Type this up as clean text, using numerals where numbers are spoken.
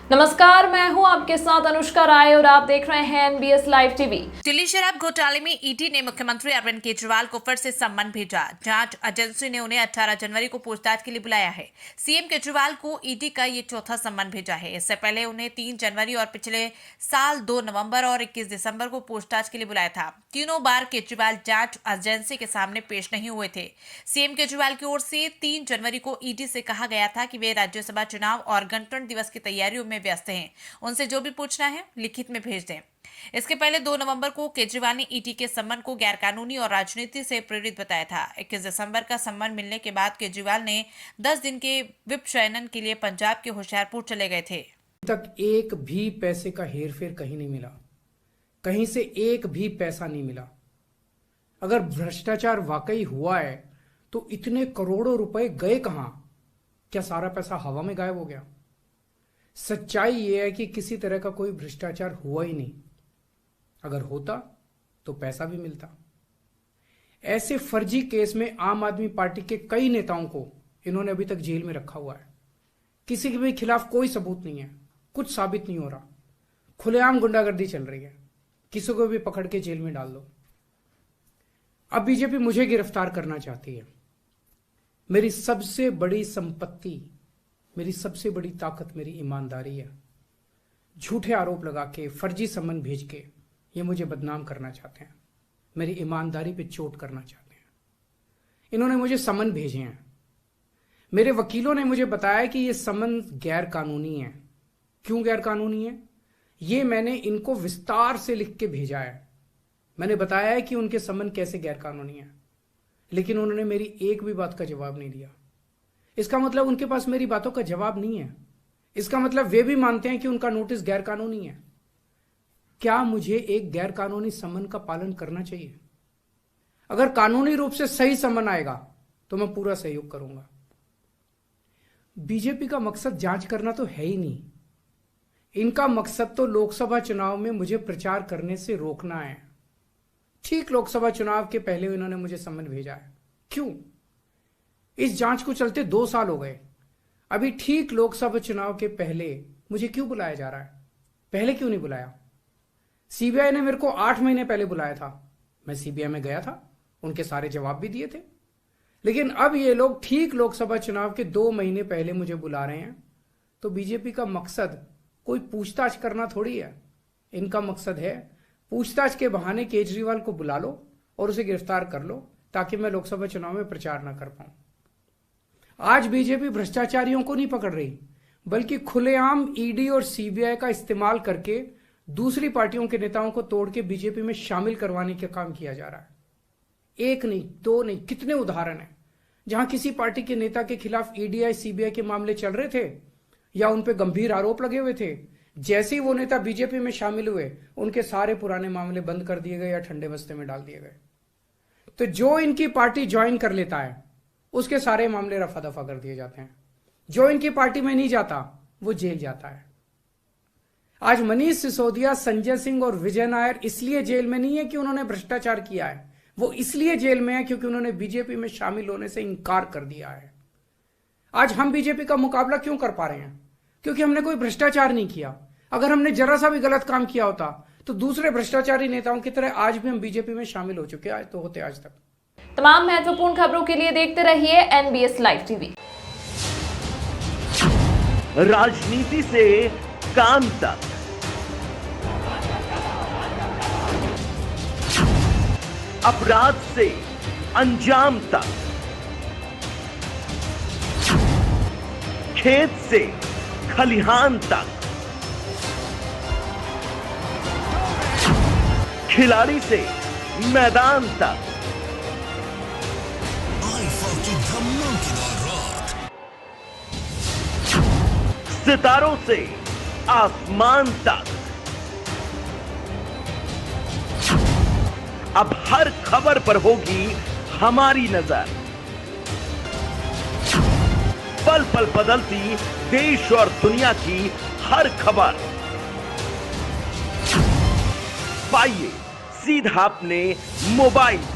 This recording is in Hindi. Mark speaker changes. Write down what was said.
Speaker 1: नमस्कार, मैं हूं आपके साथ अनुष्का राय और आप देख रहे हैं एनबीएस लाइव टीवी।
Speaker 2: दिल्ली शराब घोटाले में ईडी ने मुख्यमंत्री अरविंद केजरीवाल को फिर से सम्मन भेजा। जांच एजेंसी ने उन्हें 18 जनवरी को पूछताछ के लिए बुलाया है। सीएम केजरीवाल को ईडी का ये चौथा सम्मन भेजा है। इससे पहले उन्हें 3 जनवरी और पिछले साल 2 नवंबर और 21 दिसंबर को पूछताछ के लिए बुलाया था। तीनों बार केजरीवाल जांच एजेंसी के सामने पेश नहीं हुए थे। सीएम केजरीवाल की ओर से 3 जनवरी को ईडी से कहा गया था कि वे राज्यसभा चुनाव और गणतंत्र दिवस की तैयारियों में व्यस्त हैं। उनसे जो भी पूछना है लिखित में भेज दें। इसके पहले 2 नवंबर को केजरीवाल ने ईडी के सम्मन को गैरकानूनी और राजनीति से प्रेरित बताया था। 21 दिसंबर का सम्मन मिलने के बाद केजरीवाल ने 10 दिन के विप शयनन के लिए पंजाब के होशियारपुर चले गए थे।
Speaker 3: तक एक भी पैसे का हेरफेर कहीं नहीं मिला, कहीं से एक भी पैसा नहीं मिला। अगर भ्रष्टाचार वाकई हुआ है तो इतने करोड़ों रुपए गए कहां? क्या सारा पैसा हवा में गायब हो गया? सच्चाई यह है कि किसी तरह का कोई भ्रष्टाचार हुआ ही नहीं। अगर होता तो पैसा भी मिलता। ऐसे फर्जी केस में आम आदमी पार्टी के कई नेताओं को इन्होंने अभी तक जेल में रखा हुआ है। किसी के भी खिलाफ कोई सबूत नहीं है, कुछ साबित नहीं हो रहा, खुलेआम गुंडागर्दी चल रही है। किसी को भी पकड़ के जेल में डाल दो। अब बीजेपी मुझे गिरफ्तार करना चाहती है। मेरी सबसे बड़ी संपत्ति, मेरी सबसे बड़ी ताकत मेरी ईमानदारी है। झूठे आरोप लगा के, फर्जी सम्मन भेज के ये मुझे बदनाम करना चाहते हैं, मेरी ईमानदारी पे चोट करना चाहते हैं। इन्होंने मुझे सम्मन भेजे हैं। मेरे वकीलों ने मुझे बताया कि ये सम्मन गैर कानूनी है। क्यों गैर कानूनी है? ये मैंने इनको विस्तार से लिख के भेजा है। मैंने बताया है कि उनके सम्मन कैसे गैर कानूनी है, लेकिन उन्होंने मेरी एक भी बात का जवाब नहीं दिया। इसका मतलब उनके पास मेरी बातों का जवाब नहीं है। इसका मतलब वे भी मानते हैं कि उनका नोटिस गैर कानूनी है। क्या मुझे एक गैर कानूनी सम्मन का पालन करना चाहिए? अगर कानूनी रूप से सही सम्मन आएगा तो मैं पूरा सहयोग करूंगा। बीजेपी का मकसद जांच करना तो है ही नहीं। इनका मकसद तो लोकसभा चुनाव में मुझे प्रचार करने से रोकना है। ठीक लोकसभा चुनाव के पहले इन्होंने मुझे सम्मन भेजा है। क्यों? इस जांच को चलते 2 साल हो गए। अभी ठीक लोकसभा चुनाव के पहले मुझे क्यों बुलाया जा रहा है? पहले क्यों नहीं बुलाया? सीबीआई ने मेरे को 8 महीने पहले बुलाया था। मैं सीबीआई में गया था, उनके सारे जवाब भी दिए थे। लेकिन अब ये लोग ठीक लोकसभा चुनाव के 2 महीने पहले मुझे बुला रहे हैं। तो बीजेपी का मकसद कोई पूछताछ करना थोड़ी है। इनका मकसद है पूछताछ के बहाने केजरीवाल को बुला लो और उसे गिरफ्तार कर लो, ताकि मैं लोकसभा चुनाव में प्रचार ना कर पाऊं। आज बीजेपी भ्रष्टाचारियों को नहीं पकड़ रही, बल्कि खुलेआम ईडी और सीबीआई का इस्तेमाल करके दूसरी पार्टियों के नेताओं को तोड़ के बीजेपी में शामिल करवाने का काम किया जा रहा है। एक नहीं, 2 नहीं, कितने उदाहरण हैं जहां किसी पार्टी के नेता के खिलाफ ईडी सीबीआई के मामले चल रहे थे या उन पे गंभीर आरोप लगे हुए थे। जैसे ही वो नेता बीजेपी में शामिल हुए, उनके सारे पुराने मामले बंद कर दिए गए या ठंडे बस्ते में डाल दिए गए। तो जो इनकी पार्टी ज्वाइन कर लेता है उसके सारे मामले रफा दफा कर दिए जाते हैं। जो इनकी पार्टी में नहीं जाता वो जेल जाता है। आज मनीष सिसोदिया, संजय सिंह और विजय नायर इसलिए जेल में नहीं है कि उन्होंने भ्रष्टाचार किया है। वो इसलिए जेल में है क्योंकि उन्होंने बीजेपी में शामिल होने से इंकार कर दिया है। आज हम बीजेपी का मुकाबला क्यों कर पा रहे हैं? क्योंकि हमने कोई भ्रष्टाचार नहीं किया। अगर हमने जरा सा भी गलत काम किया होता तो दूसरे भ्रष्टाचारी नेताओं की तरह आज भी हम बीजेपी में शामिल हो चुके आज तो होते आज तक।
Speaker 1: तमाम महत्वपूर्ण खबरों के लिए देखते रहिए एनबीएस लाइव टीवी।
Speaker 4: राजनीति से काम तक, अपराध से अंजाम तक, खेत से खलिहान तक, खिलाड़ी से मैदान तक, सितारों से आसमान तक, अब हर खबर पर होगी हमारी नजर। पल पल बदलती देश और दुनिया की हर खबर पाइए सीधा अपने मोबाइल।